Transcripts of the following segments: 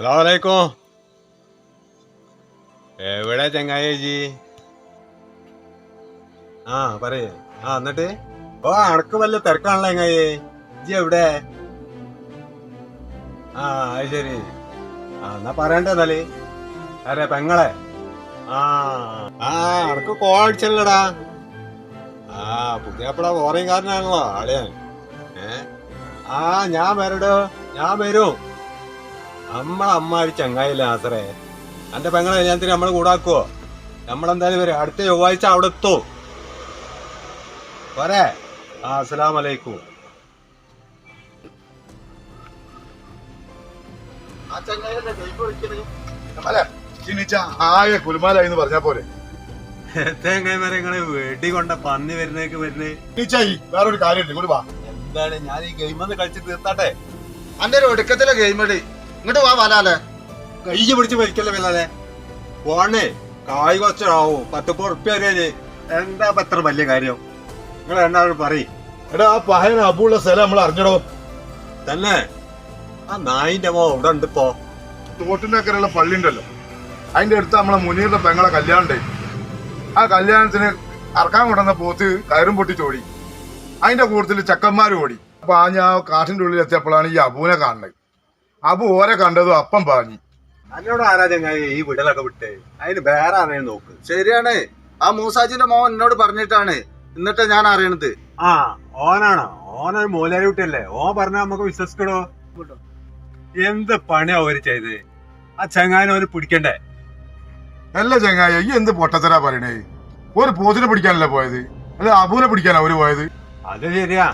അസ്സലാമലൈക്കും. എവിടെ ചങ്ങായേജി? പറയേ. എന്നിട്ട് അനക്ക് വല്ല തിരക്കാണല്ലോ ചങ്ങായേ. ഇജ്ജി എവിടെ? അത് ശരി. എന്നാ പറയണ്ടേ എന്നാല്. അരെ പെങ്ങളെ. അനക്ക് കോഴച്ചല്ലടാ. പുതിയപ്പള ഫോറിൻകാരനാണല്ലോ ആളെയാ. ഞാൻ വരടോ, ഞാൻ വരും. നമ്മളമ്മാര് ചങ്ങായില്ല ആസറേ. എന്റെ പെങ്ങളെ കല്യാണത്തിന് നമ്മള് കൂടാക്കുവോ? നമ്മളെന്തായാലും വരും. അടുത്ത ചൊവ്വാഴ്ച അവിടെ എത്തോ പോരെ? അസ്സലാമലൈക്കും. ആകെ കുലുമാലായിന്ന് പറഞ്ഞാ പോലെ തേങ്ങായിമാരെ വെടി കൊണ്ട പന്നി വരുന്നേക്ക് വേറൊരു കാര്യം എന്താണ്? ഞാൻ ഈ ഗെയിമൊന്ന് കളിച്ച് തീർത്താട്ടെ. അന്റെ ഒരു ഒടുക്കത്തിലെ ഗെയിമടി ഇങ്ങോട്ട് വാ വലാലെ. കൈ പിടിച്ച് മരിക്കല്ലേ വല്ലാതെ. പോണേ കായ് കുറച്ചാവും. 10 ഉറുപ്പ്യ വരെ. എന്താ എത്ര വലിയ കാര്യം? നിങ്ങൾ രണ്ടാളും പറയും. എടാ ആ പഹയൻ അബുള്ള സ്ഥലം നമ്മൾ അറിഞ്ഞടോ തന്നെ. ആ നായിന്റെ മോ ഇവിടെ ഉണ്ട് ഇപ്പോ. തോട്ടിന്റെ അക്കരെയുള്ള പള്ളി ഉണ്ടല്ലോ, അതിന്റെ അടുത്ത് നമ്മളെ മുനീറിന്റെ പെങ്ങളെ കല്യാണം ഉണ്ടായി. ആ കല്യാണത്തിന് അറക്കാൻ കൊണ്ടുവന്ന പോത്ത് കയറും പൊട്ടി ചോടി. അതിന്റെ കൂട്ടത്തില് ചെക്കന്മാരും ഓടി. അപ്പൊ ഞാൻ കാട്ടിന്റെ ഉള്ളിൽ എത്തിയപ്പോഴാണ് ഈ അബുവിനെ കാണുന്നത്. അബു ഓരെ കണ്ടതും അപ്പം പാഞ്ഞി. എന്നോട് ആരാ ചങ്ങായി ഈ വിടലൊക്കെ വിട്ടേ? അതിന് വേറെ ആരെയും നോക്ക്. ശരിയാണ്, ആ മൂസാജിന്റെ മോൻ എന്നോട് പറഞ്ഞിട്ടാണ് എന്നിട്ട് ഞാൻ അറിയണത്. ഓനാണോ? ഓനൊരു മൂലാരി കുട്ടിയല്ലേ. ഓൻ പറഞ്ഞ നമുക്ക് വിശ്വസിക്കണോ? എന്ത് പണിയാ ഓര് ചെയ്ത്? ആ ചങ്ങായിനെ ഓര് പിടിക്കണ്ടേ? അല്ല ചങ്ങായി, ഈ എന്ത് പൊട്ടത്തരാ പറയണേ? ഒരു പോത്തിനെ പിടിക്കാനല്ലേ പോയത്, അല്ല അബുവിനെ പിടിക്കാനാ അവര് പോയത്? അത് ശരിയാ,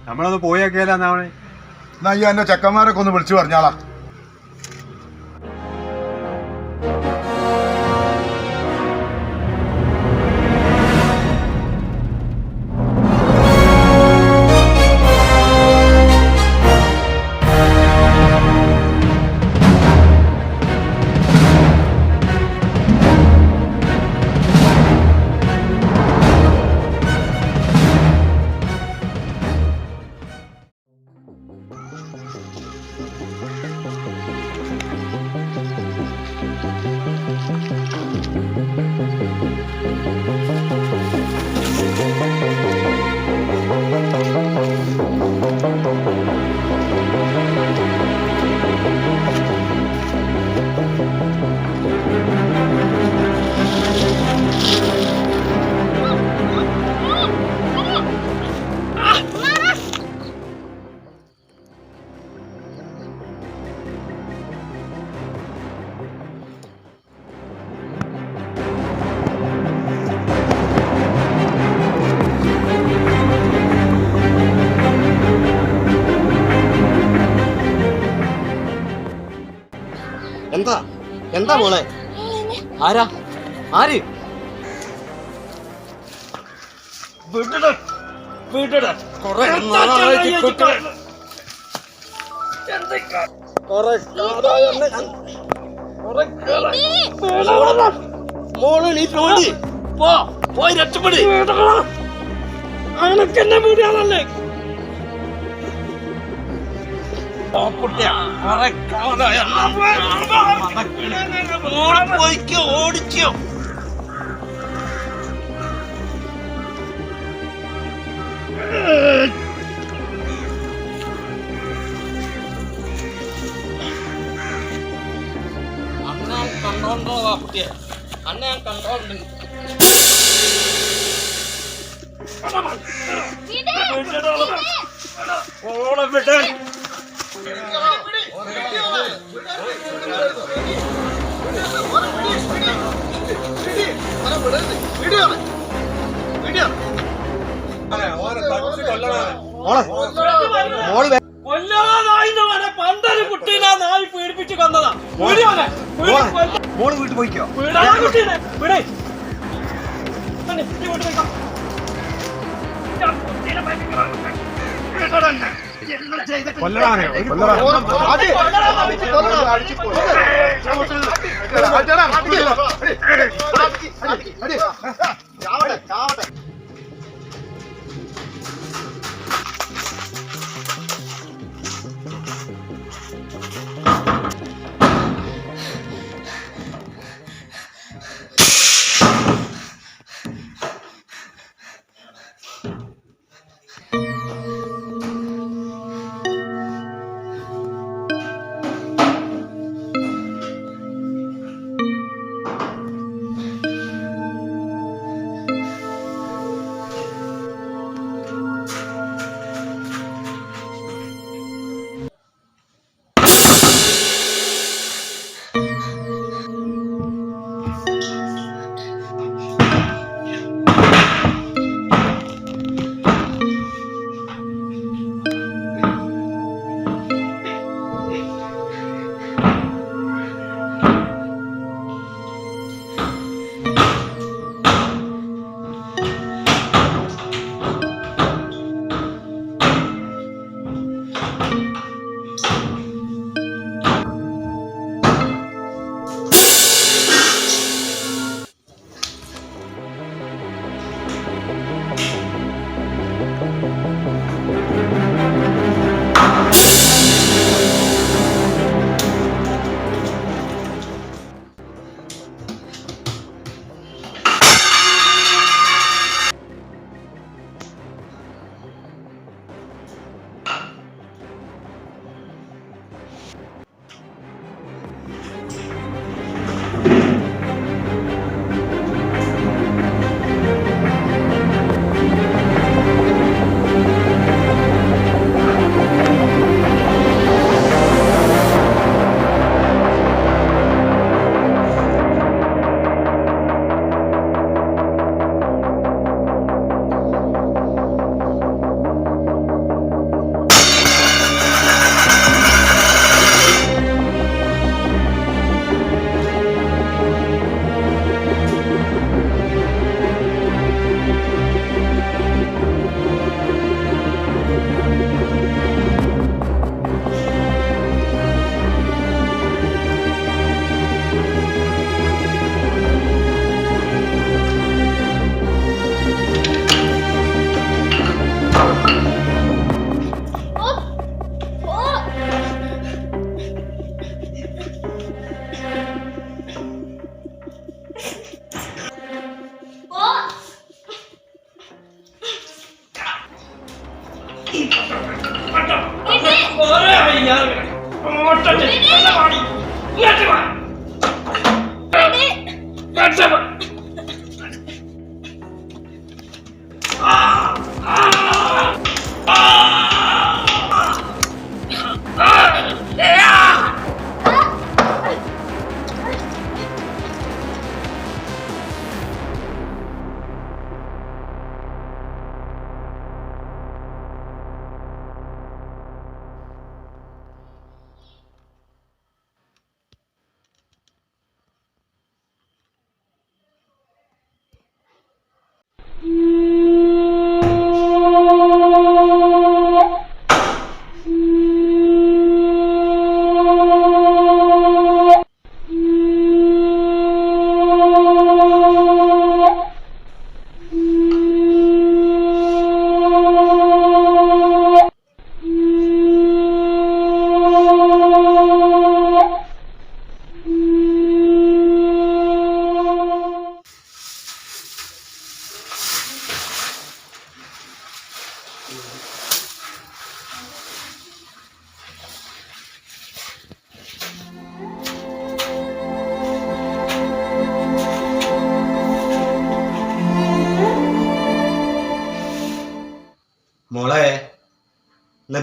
നമ്മളൊന്ന് പോയേക്കല്ലാന്നാവണേ. എന്നാ ഈ എന്റെ ചെക്കന്മാരൊക്കെ ഒന്ന് വിളിച്ചു പറഞ്ഞാളാ. എന്താ എന്താ മോളെ? ആരാ? ആര്? മോള് നീ പോയി പോയി രക്ഷപ്പെടി. അനക്കെന്നെ വീടാണല്ലേ പോയിക്കോ, ഓടിക്കോ. അന്നെ കണ്ടോണ്ടോ കുട്ടിയെ, അന്നെ ഞാൻ കണ്ടോണ്ട്. ഓളെ വിടേ. കുട്ടീനെ നായി പീഡിപ്പിച്ച് കൊന്നതാ. മോള് വീട്ടിൽ പോയിക്കോ. കുട്ടീനെ വിടേ.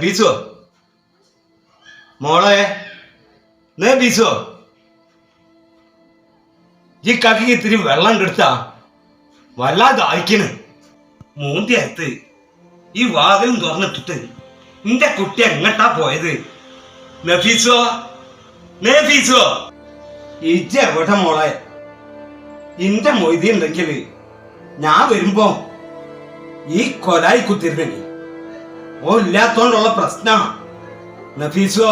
നബീസോ മോളെ നബീസോ ഈ കക്കി ഇത്തിരി വെള്ളം എടുത്താ വല്ലാതെ അയക്കണ് മൂന്തിയത്ത് ഈ വാതിലും തുറന്നിട്ടിട്ട് നിന്റെ കുട്ടി എങ്ങട്ടാ പോയത്? നഫീസോ നഫീസോ ഇജ്ജ എവിടെ മോളെ? ഇന്റെ മൊയ്തി ഉണ്ടെങ്കിൽ ഞാൻ വരുമ്പോ ഈ കൊലായി കുത്തിരുന്നേ ഓ ഇല്ലാത്തോണ്ടുള്ള പ്രശ്ന. നഫീസോ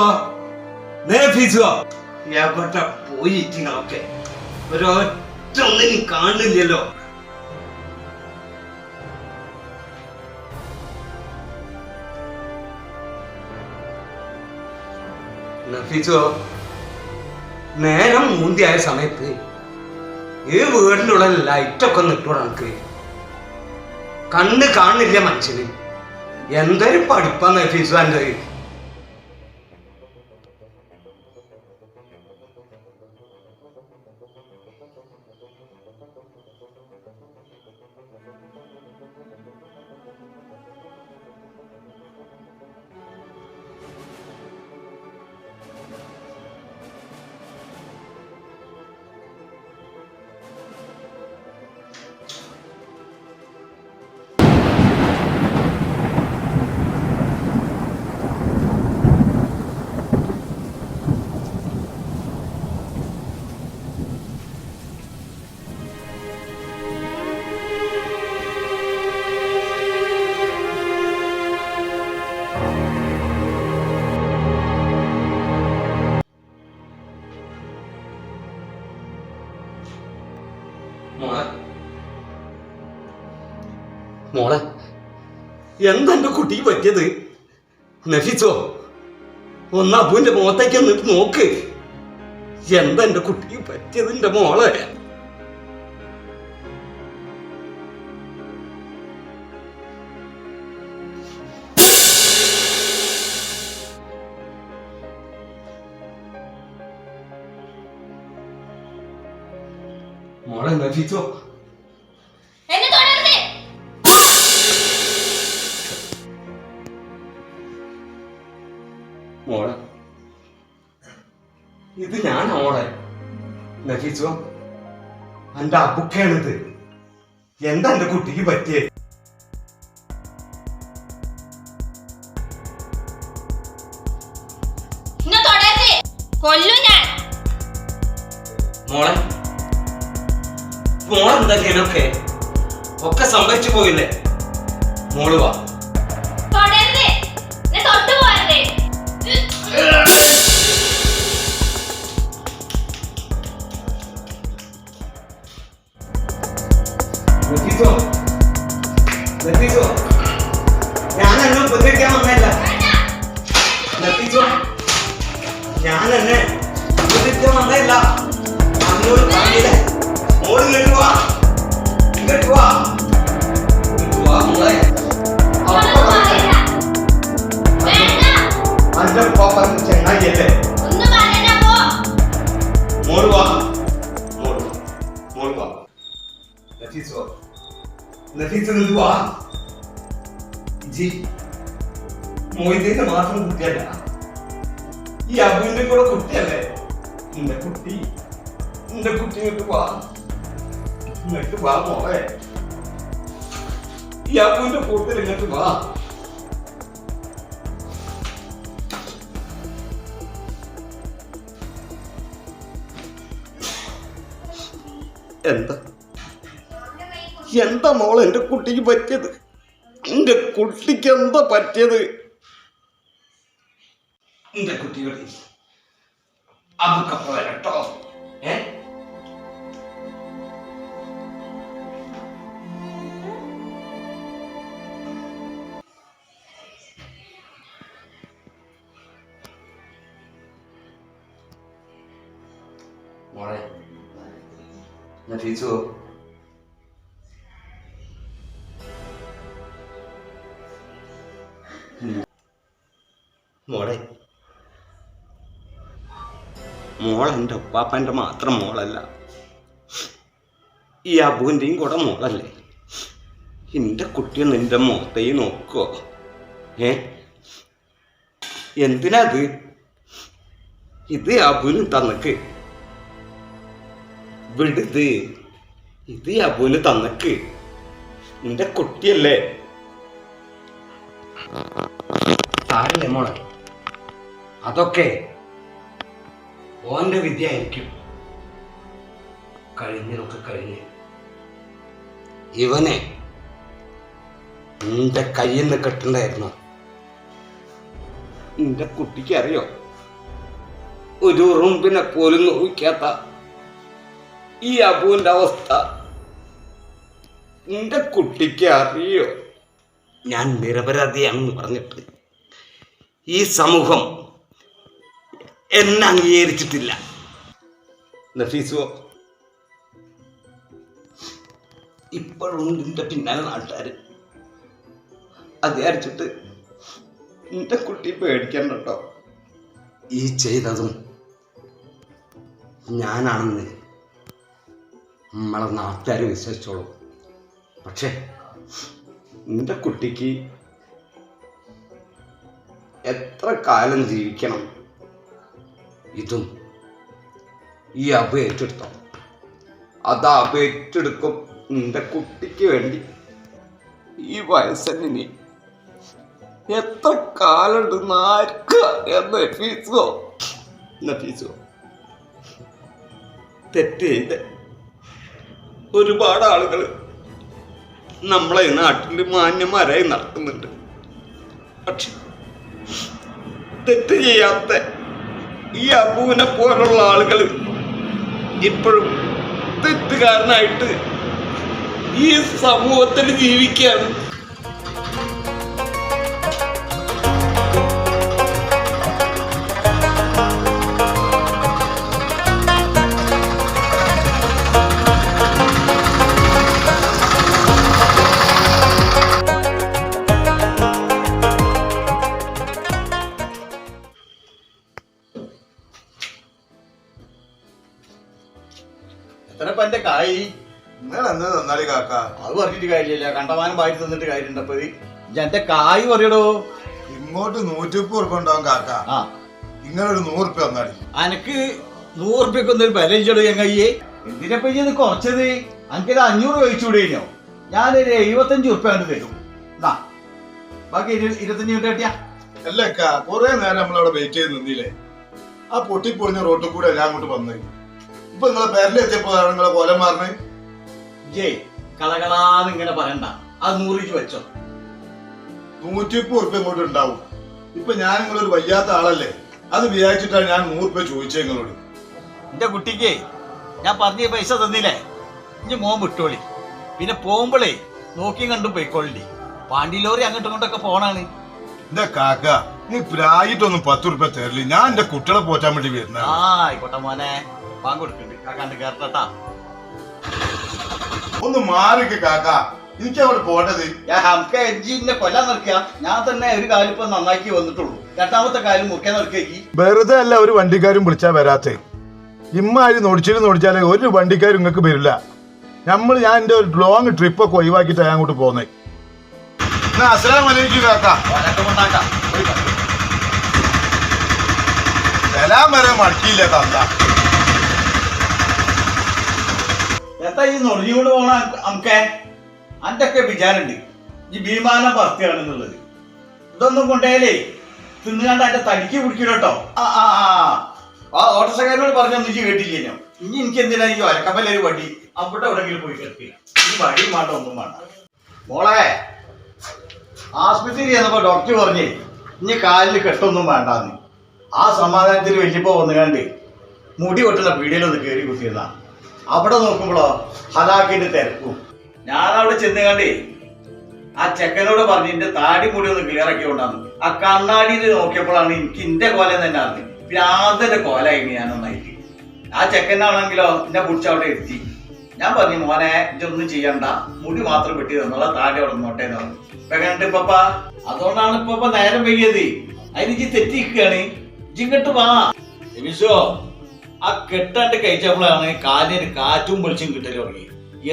നഫീസോ എവിടെ പോയിട്ടിങ്ങളൊക്കെ ഒരൊറ്റ ഒന്നിനും കാണില്ലല്ലോ. നഫീസോ നേരം മൂന്തിയായ സമയത്ത് ഈ വീടിൻ്റെ ഉള്ള ലൈറ്റൊക്കെ നിട്ടോടെ നമുക്ക് കണ്ണ് കാണില്ല മനുഷ്യന്. എന്തൊരു പഠിപ്പാ നഫീസോ എൻ്റെ. മോളെ എന്താ എന്റെ കുട്ടിക്ക് പറ്റിയത്? നഫീസോ ഒന്ന് അബുവിന്റെ മുഖത്തേക്ക് എന്നിട്ട് നോക്ക്. എന്താ എന്റെ കുട്ടിക്ക് പറ്റിയത് എന്റെ മോളെ? മോളെ നഫീസോ മോളെ ഇത് ഞാനാ മോളെ. നഫീസോ എന്റെ അബുക്കാണിത്. എന്താ എന്റെ കുട്ടിക്ക് പറ്റിയേ? മോളെ മോളെന്താ ഇങ്ങനൊക്കെ ഒക്കെ സംഭവിച്ചു പോയില്ലേ? മോള് വാ. ഞാൻ എന്നെ ഉപദ്രവിക്കാൻ വന്നല്ല. ഞാൻ എന്നെ ഉപദ്രവിക്കാൻ വന്നല്ല. അന്നോട് പറഞ്ഞില്ലേ മോള് ഇങ്ങോട്ട് വാ, ഇങ്ങോട്ട് വാ, ഇങ്ങോട്ട് വാ മോളെ. അന്റെ പാപ്പൻ ചെങ്ങായിയല്ലേ? മോള് വാ, മോള് മോള് വാ. നഫീസോ നഫീസ് നിന്ന് വാ. ജി മൊയ്തീന്റെ മാത്രം കുട്ടിയല്ല, ഈ അബുവിന്റെ കൂടെ കുട്ടിയല്ലേ? എന്റെ കുട്ടി ഇങ്ങോട്ട് വാ, ഇങ്ങോട്ട് വാ മോളെ. ഈ അബുവിന്റെ കൂട്ടത്തിൽ ഇങ്ങോട്ട് വാ. എന്താ മോളെ എന്റെ കുട്ടിക്ക് പറ്റിയത്? എന്റെ കുട്ടിക്ക് എന്താ പറ്റിയത്? എന്റെ കുട്ടികളെ അബുക്കപ്പ വരട്ടോ. മോളെ നഫീസോ മോളെ മോളെൻ്റെ ഉപ്പാപ്പൻ്റെ മാത്രം മോളല്ല, ഈ അബുവിൻ്റെയും കൂടെ മോളല്ലേ? എൻ്റെ കുട്ടിയെ നിന്റെ മുഖത്തേക്ക് നോക്കോ? എന്തിനാ ഇത് അബുന് തന്നക്ക് വിടുത്. ഇത് അബുന് തന്നക്ക്. നിന്റെ കുട്ടിയല്ലേ. സാരല്ലേ മോളെ, അതൊക്കെ ഓന്റെ വിദ്യയായിരിക്കും. കഴിഞ്ഞതൊക്കെ കഴിഞ്ഞ് ഇവനെ നിന്റെ കയ്യിൽ നിന്ന് കെട്ടണ്ടായിരുന്നു. നിന്റെ കുട്ടിക്ക് അറിയോ, ഒരു ഉറുമ്പിനെ പോലും നോക്കാത്ത ഈ അബുവിന്റെ അവസ്ഥ നിന്റെ കുട്ടിക്ക് അറിയോ? ഞാൻ നിരപരാധിയാണെന്ന് പറഞ്ഞിട്ട് ഈ സമൂഹം എന്നെ അംഗീകരിച്ചിട്ടില്ല. നഫീസോ, ഇപ്പോഴും നിന്റെ പിന്നാലെ നാട്ടുകാര്. അത് വിചാരിച്ചിട്ട് നിന്റെ കുട്ടി പേടിക്കണ്ട കേട്ടോ. ഈ ചെയ്തതും ഞാനാണെന്ന് നമ്മളെ നാട്ടുകാർ വിശ്വസിച്ചോളൂ. പക്ഷെ നിന്റെ കുട്ടിക്ക് എത്ര കാലം ജീവിക്കണം, ഇതും ഈ അബ് ഏറ്റെടുത്തോ. അത് അബ് ഏറ്റെടുക്കും നിന്റെ കുട്ടിക്ക് വേണ്ടി. ഈ വയസ്സന്നിനി എത്ര കാലുണ്ടെന്ന് ആർക്കറിയാം നഫീസോ. തെറ്റ് ചെയ്ത് ഒരുപാട് ആളുകൾ നമ്മളെ നാട്ടിൽ മാന്യന്മാരായി നടക്കുന്നുണ്ട്. പക്ഷെ തെറ്റ് ചെയ്യാത്ത ഈ അബുവിനെ പോലുള്ള ആളുകൾ ഇപ്പോഴും തെറ്റുകാരനായിട്ട് ഈ സമൂഹത്തിൽ ജീവിക്കുകയാണ്. എത്ര എന്റെ കായ് നിങ്ങൾ എന്താ തന്നാളി കാക്ക? അത് പറഞ്ഞിട്ട് കാര്യമില്ല, കണ്ടമാനം വാരി തന്നിട്ട് കാര്യമുണ്ട്. അപ്പൊ എന്റെ കായ് പറയടോ. ഇങ്ങോട്ട് 130 ഉറുപ്പ ഉണ്ടാവും കാക്ക. ആ, നിങ്ങളൊരു 100 ഉറുപ്പ തന്നാളി. അനക്ക് 100 ഉറുപ്പ്യക്ക് ഒന്നൊരു ബലം ഇല്ലടോ ചങ്ങയ്യേ. എന്തിനപ്പ ഇത് കുറച്ചത്? അനക്കൊരു 500 കഴിച്ചുകൂടെ കഴിഞ്ഞോ? ഞാനൊരു 75 ഉറുപ്പ്യ കണ്ട് തരും. എന്നാ ബാക്കി 25 മിനിറ്റ് കട്ടിയാ. അല്ലക്ക, കൊറേ നേരം നമ്മളവിടെ വെയിറ്റ് ചെയ്ത് നിന്നില്ലേ? ആ പൊട്ടിപ്പൊളിഞ്ഞ റോട്ടിൽ കൂടെ ഞാൻ അങ്ങോട്ട് വന്നത്. ഇപ്പൊ നിങ്ങളെ പേരിലെത്തിയപ്പോ നിങ്ങളെ കോലം മാറണേ. ജയ് കളകളാന്ന് ഇങ്ങനെ പറയണ്ട. അത് 100 വെച്ചോ. 130 ഉറുപ്പ ഇങ്ങോട്ട് ഉണ്ടാവും. ഇപ്പൊ ഞാൻ നിങ്ങളൊരു വയ്യാത്ത ആളല്ലേ, അത് വിചാരിച്ചിട്ടാണ് ഞാൻ 100 ഉറുപ്പ ചോദിച്ചത് നിങ്ങളോട്. എന്റെ കുട്ടിക്ക് ഞാൻ പറഞ്ഞ പൈസ തന്നില്ലേ, ഇനി മോൻ വിട്ടോളി. പിന്നെ പോകുമ്പോഴേ നോക്കിയും കണ്ടും പോയിക്കോളി. പാണ്ടി ലോറി അങ്ങോട്ടും ഇങ്ങോട്ടൊക്കെ പോണാണ്. എന്റെ കാക്ക, നീ പ്രായിട്ടൊന്നും 10 ഉറുപ്പ തരില്ല. ഞാൻ എന്റെ കുട്ടികളെ പോറ്റാൻ വേണ്ടി വരുന്ന. ആ ആയിക്കോട്ടെ മോനെ, പാങ്ക് കൊടുക്കുന്നുണ്ട്. കാക്കാണ്ട് കേറട്ടാ. ഒന്ന് മാറിക്ക് കാക്ക, എനിക്ക് അവിടെ പോട്ടത്. നമുക്ക് എഞ്ചിനെ കൊല്ലാൻ നിൽക്കുക. ഞാൻ തന്നെ ഒരു കാലം ഇപ്പൊ നന്നാക്കി വന്നിട്ടുള്ളൂ. രണ്ടാമത്തെ കാലം മുറിക്കാൻ നിൽക്കി. വെറുതെ അല്ല ഒരു വണ്ടിക്കാരും വിളിച്ചാ വരാത്തെ. ഇമ്മാരി നോടിച്ചാലേ ഒരു വണ്ടിക്കാരും നിങ്ങൾക്ക് വരില്ല. ഞാൻ എന്റെ ഒരു ലോങ് ട്രിപ്പ് ഒക്കെ ഒഴിവാക്കിയിട്ടാ ഞാൻ അങ്ങോട്ട് പോന്നേ. അസ്സലാമലൈക്കും കാക്ക. എല്ലാം വരെ മടക്കിയില്ല തന്ത. എന്താ ഈ നൊടിഞ്ഞുകൊണ്ട് പോണ നമുക്ക്? അന്റെ ഒക്കെ വിചാരണ്ട് ഈ വിമാനം പറത്തിയാണെന്നുള്ളത്. ഇതൊന്നും കൊണ്ടേലേ തിന്നുകാണ്ട് അതിന്റെ തടിക്ക് പിടിക്കണോട്ടോ. ആ ഓട്ടോസക്കാരനോട് പറഞ്ഞൊന്നും കേട്ടില്ലേനോ. ഇനി എനിക്ക് എന്തിനാ ഈ ഒരക്കപ്പല്ലൊരു വടി അവിടെ എവിടെങ്കിലും പോയി കിടക്കില്ല. ഈ വടി വേണ്ട, ഒന്നും വേണ്ട. മോളെ ആസ്പത്രി ചെന്നപ്പോ ഡോക്ടർ പറഞ്ഞേ ഇനി കാലിൽ കെട്ടൊന്നും വേണ്ടാന്ന്. ആ സമാധാനത്തിൽ വലിയപ്പോ വന്നുകാണ്ട് മുടി വെട്ടുന്ന പീടികയിലൊന്ന് കയറി കുത്തിയതാ. അവിടെ നോക്കുമ്പോഴോ ഹലാക്കിന്റെ തിരക്കും. ഞാനവിടെ ചെന്നുകാണ്ടേ ആ ചെക്കനോട് പറഞ്ഞു എന്റെ താടി മുടി ഒന്ന് ക്ലിയർ ആക്കി കൊണ്ടാന്ന്. ആ കണ്ണാടിയിൽ നോക്കിയപ്പോഴാണ് എനിക്ക് എന്റെ കോല തന്നെ അറിഞ്ഞു. പിന്നെ ആദ്യന്റെ കോലായിരുന്നു ഞാനൊന്നായിട്ട്. ആ ചെക്കനാണെങ്കിലോ എന്നെ പിടിച്ച് അവിടെ എത്തി. ഞാൻ പറഞ്ഞു മോനെ ഇതൊന്നും ചെയ്യണ്ട, മുടി മാത്രം വെട്ടി തന്നുള്ള താടി അവിടെ നോട്ടേന്ന് പറഞ്ഞു. ഇപ്പൊ കണ്ട് ഇപ്പ അതുകൊണ്ടാണ് ഇപ്പൊ നേരം വൈകിയത്. അതിന് തെറ്റിക്കുകയാണ്. ഇങ്ങോട്ട് വാ വിശോ. ആ കെട്ടാണ്ട് കഴിച്ചപ്പോഴാണ് കാലിന് കാറ്റും വെളിച്ചും കിട്ടല് തുടങ്ങി.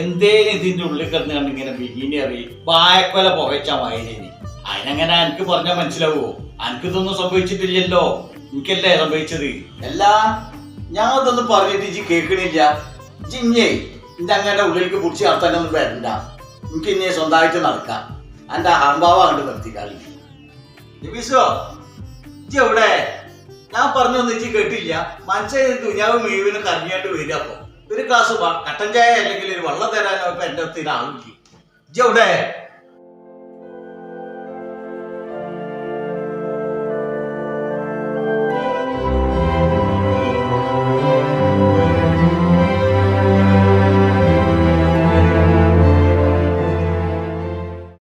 എന്തേലും ഇതിന്റെ ഉള്ളിൽ കിടന്ന് കണ്ട് ഇങ്ങനെ ബിഗിനി അറിയും വായക്കൊല പുകച്ചാ വായനേനി. അതിനെങ്ങനെ എനിക്ക് പറഞ്ഞാൽ മനസ്സിലാവുമോ? അനക്കിതൊന്നും സംഭവിച്ചിട്ടില്ലല്ലോ, എനിക്കല്ലേ സംഭവിച്ചത്. എല്ലാ ഞാൻ അതൊന്നും പറഞ്ഞിട്ട് ഇജ്ജ് കേൾക്കണില്ല. ജിഞ്ഞേ എന്റെ അങ്ങനെ ഉള്ളിലേക്ക് പിടിച്ച് നടത്താനൊന്നും വരണ്ട. എനിക്ക് ഇനി സ്വന്തമായിട്ട് നടക്കാം. എന്റെ അഹംഭാവം കണ്ട് നിർത്തിക്കാളി. നഫീസോ ഇജ്ജ് എവിടെ? ഞാൻ പറഞ്ഞൊന്നും ഇജ്ജ് കേട്ടില്ല. മനസ്സിലായി ദുനിയാവ് മുഴുവനും കറങ്ങിയായിട്ട് വരിക. അപ്പൊ ഒരു ഗ്ലാസ് കട്ടൻ ചായ അല്ലെങ്കിൽ ഒരു വെള്ളം തരാനോ ഇപ്പൊ എന്റെ അടുത്ത് ആളില്ല. ഇജ്ജ് എവിടെ?